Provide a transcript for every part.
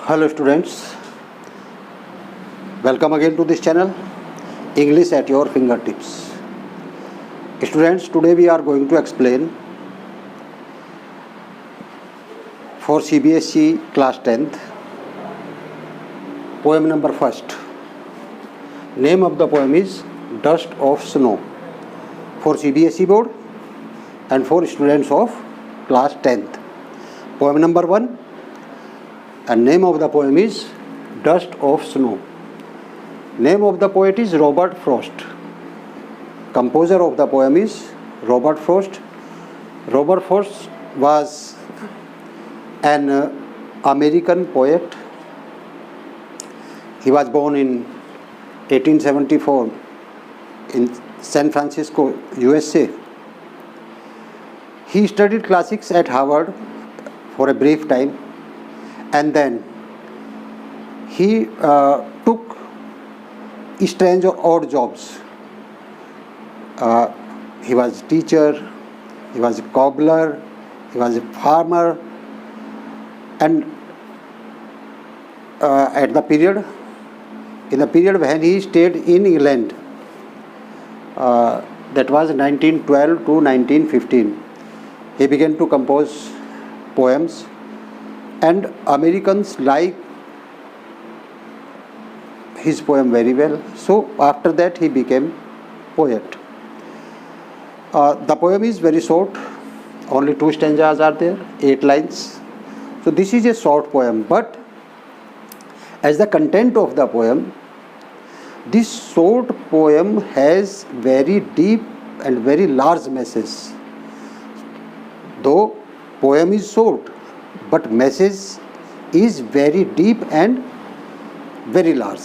Hello students, welcome again to this channel, English at your fingertips. Students, today we are going to explain for CBSE class 10th, poem number 1st. Name of the poem is Dust of Snow for CBSE board and for students of class 10th. Poem number 1. And name of the poem is Dust of Snow. Name of the poet is Robert Frost. Composer of the poem is Robert Frost. Robert Frost was an American poet. He was born in 1874 in San Francisco, USA. He studied classics at Harvard for a brief time, and then he took strange or odd jobs. He was a teacher, he was a cobbler, he was a farmer, and in the period when he stayed in England, that was 1912 to 1915, he began to compose poems. And Americans like his poem very well. So after that he became poet. The poem is very short. Only 2 stanzas are there, 8 lines. So this is a short poem. But as the content of the poem, this short poem has very deep and very large message. Though poem is short, but message is very deep and very large.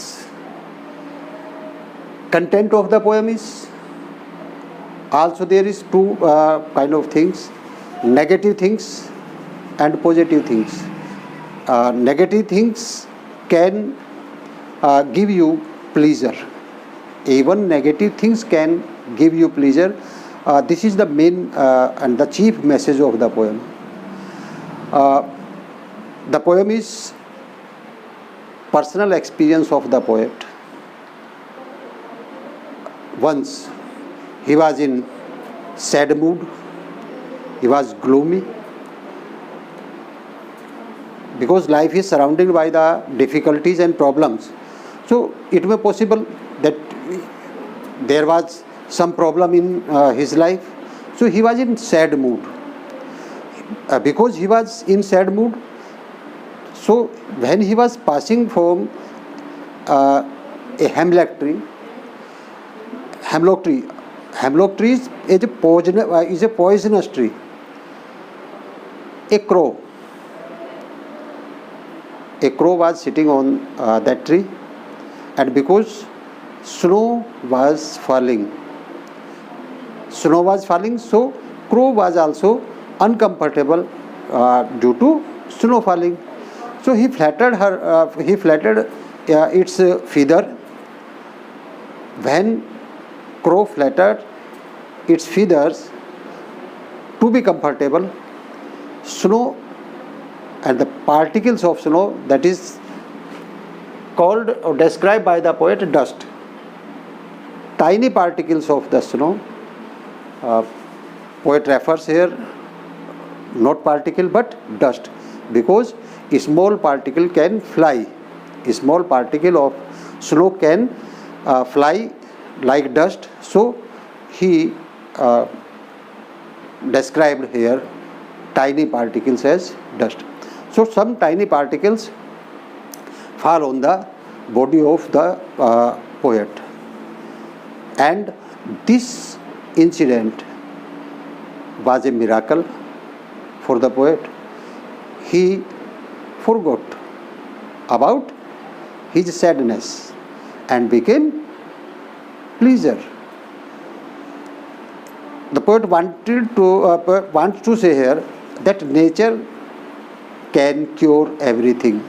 Content of the poem is also there is 2 kind of things, negative things and positive things. Negative things can give you pleasure. Even negative things can give you pleasure. This is the main and the chief message of the poem. The poem is personal experience of the poet. Once he was in sad mood, he was gloomy, because life is surrounded by the difficulties and problems. So it may possible that there was some problem in his life. So he was in sad mood. Because he was in sad mood, so when he was passing from a hemlock tree is a poisonous tree. A crow was sitting on that tree, and because snow was falling, so crow was also uncomfortable due to snow falling. So he flattered its feather. When crow flattered its feathers to be comfortable, snow and the particles of snow, that is called or described by the poet dust. Tiny particles of the snow. Poet refers here not particle but dust, because a small particle can fly. A small particle of snow can fly like dust. So he described here tiny particles as dust. So some tiny particles fall on the body of the poet, and this incident was a miracle for the poet. He forgot about his sadness and became pleasure. The poet wants to say here that nature can cure everything.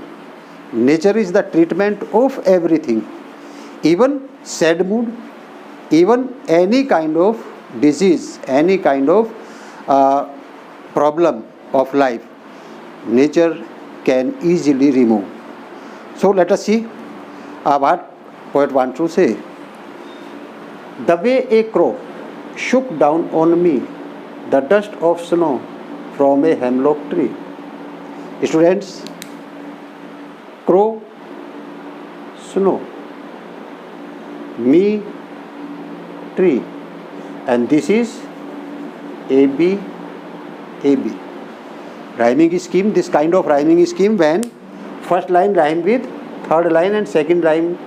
Nature is the treatment of everything, even sad mood, even any kind of disease, any kind of problem of life. Nature can easily remove. So let us see what poet want to say. The way a crow shook down on me the dust of snow from a hemlock tree. Students, crow, snow, me, tree, and this is AB, AB. Rhyming scheme, this kind of rhyming scheme when first line rhyme with third line and second line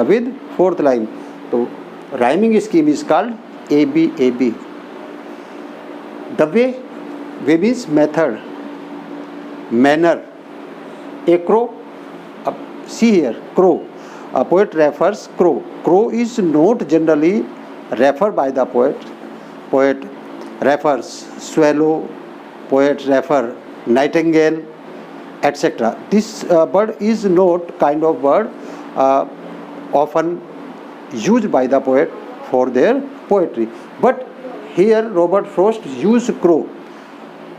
with fourth line. So rhyming scheme is called AB, AB. The way means method, manner. A crow, see here, crow. A poet refers crow. Crow is not generally referred by the poet. Poet refers swallow, poet refer nightingale, etc. This bird is not kind of bird often used by the poet for their poetry. But here Robert Frost used crow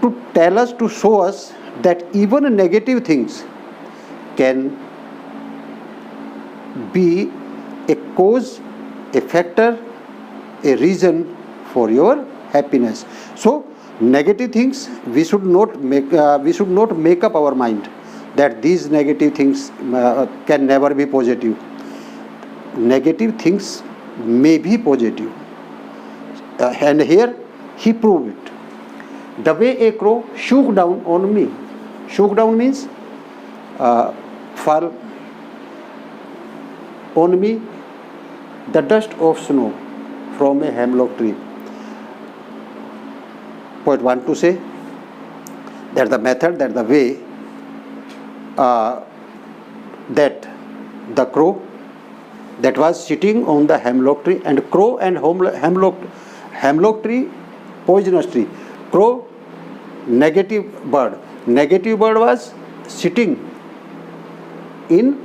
to tell us, to show us that even negative things can be a cause, a factor, a reason for your happiness. So negative things we should not make up our mind that these negative things can never be positive. Negative things may be positive, and here he proved it. The way a crow shook down on me. Shook down means fall on me the dust of snow from a hemlock tree. Poet want to say that the method, that the way that the crow that was sitting on the hemlock tree, and crow and hemlock tree, poisonous tree. Crow, negative bird. Negative bird was sitting in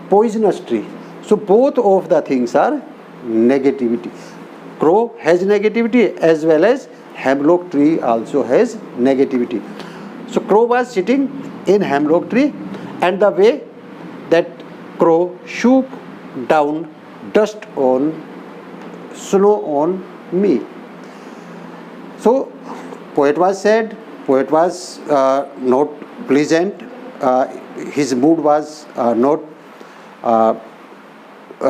poisonous tree. So both of the things are negativity. Crow has negativity as well as hemlock tree also has negativity. So crow was sitting in hemlock tree, and the way that crow shook down dust on snow on me. So poet was sad, poet was not pleasant, his mood was not,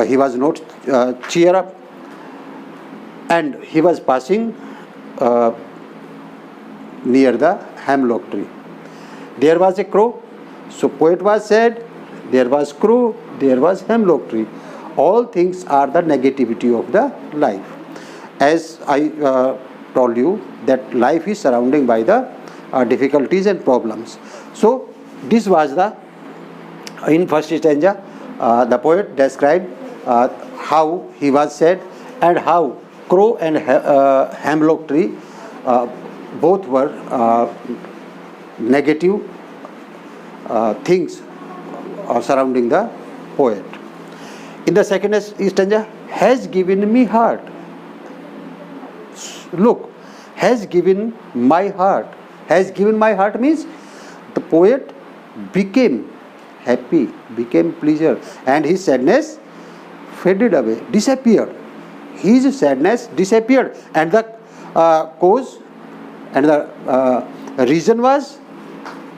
he was not cheer up, and he was passing near the hemlock tree. There was a crow, so poet was sad, there was crow, there was hemlock tree. All things are the negativity of the life. As I told you that life is surrounded by the difficulties and problems. So this was the, in first stanza, the poet described how he was sad and how crow and hemlock tree both were negative things surrounding the poet. In the second stanza, has given me heart. Look, has given my heart. Has given my heart means the poet became happy, became pleasure, and his sadness faded away, disappeared. His sadness disappeared, and the cause and the reason was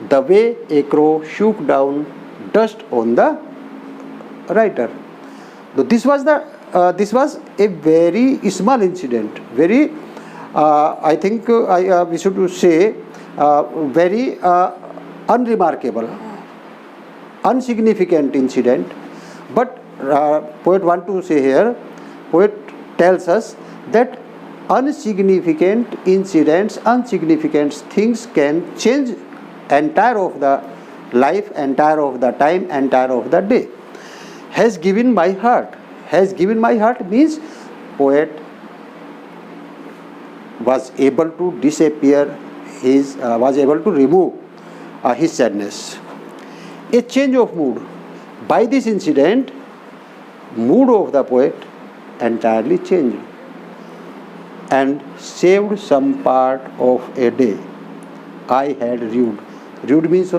the way a crow shook down dust on the writer. So this was a very small incident, very I think we should say very unremarkable, insignificant incident. But poet want to say here, poet tells us that insignificant incidents, insignificant things can change entire of the life, entire of the time, entire of the day. Has given my heart. Has given my heart means poet was able to disappear his, was able to remove his sadness. A change of mood. By this incident, mood of the poet entirely changed and saved some part of a day I had rued. Rued means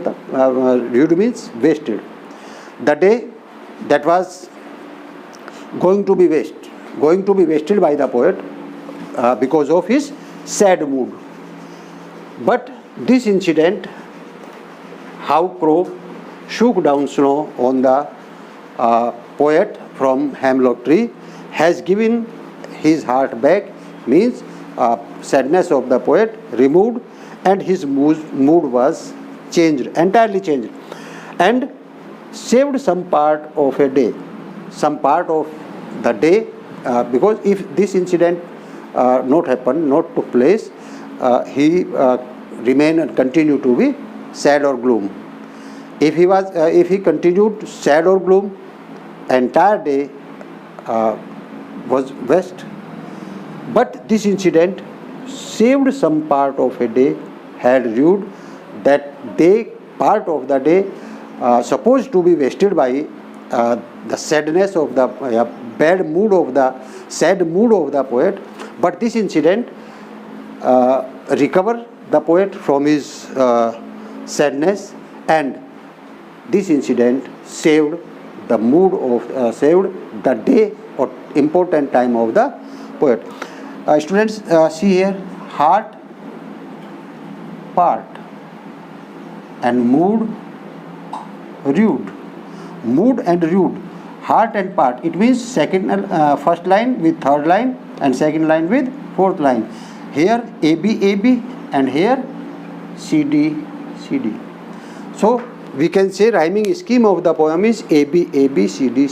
wasted. the day that was going to be wasted by the poet because of his sad mood. But this incident, how Crow shook down snow on the poet from hemlock tree, has given his heart back, means sadness of the poet removed, and his mood was changed, entirely changed, and saved some part of a day, some part of the day, because if this incident not took place, he remain and continue to be sad or gloom. If he continued sad or gloom, entire day was waste. But this incident saved some part of a day, had ruined that day, part of the day supposed to be wasted by the sadness of the bad mood of the sad mood of the poet. But this incident recovered the poet from his sadness, and this incident saved the mood of saved the day or important time of the poet. Students, see here, heart, part, and mood, rude. Mood and rude, heart and part. It means first line with third line and second line with fourth line. Here AB, and here CD. So we can say rhyming scheme of the poem is AB, CD.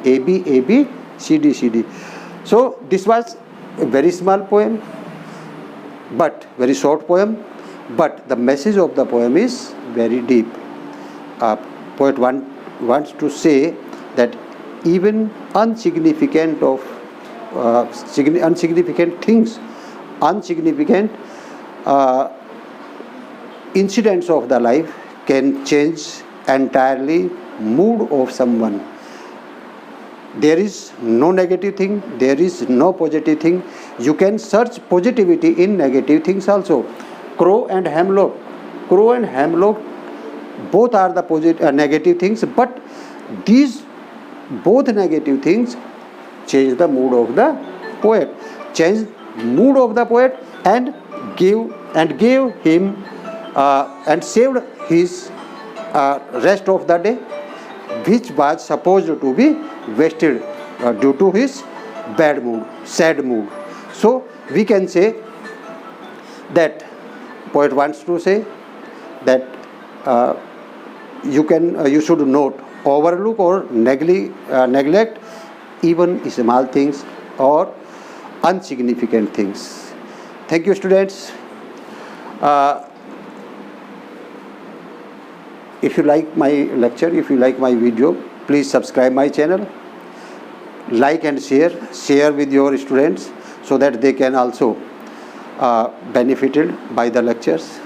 AB, CD. So this was a very small poem, but very short poem, but the message of the poem is very deep. Poet wants to say that even insignificant things, insignificant incidents of the life can change entirely mood of someone. There is no negative thing, there is no positive thing. You can search positivity in negative things also. Crow and hemlock both are the negative things, but these both negative things change the mood of the poet, and gave him and saved his rest of the day, which was supposed to be wasted due to his bad mood, sad mood. So we can say that poet wants to say that you should not overlook or neglect even small things or insignificant things. Thank you, students. If you like my lecture, if you like my video, please subscribe my channel, like and share with your students so that they can also benefited by the lectures.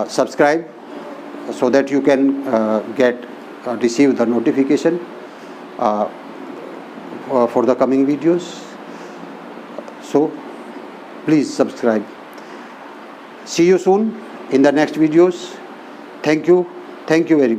Subscribe so that you can receive the notification for the coming videos. So please subscribe. See you soon in the next videos. Thank you very much.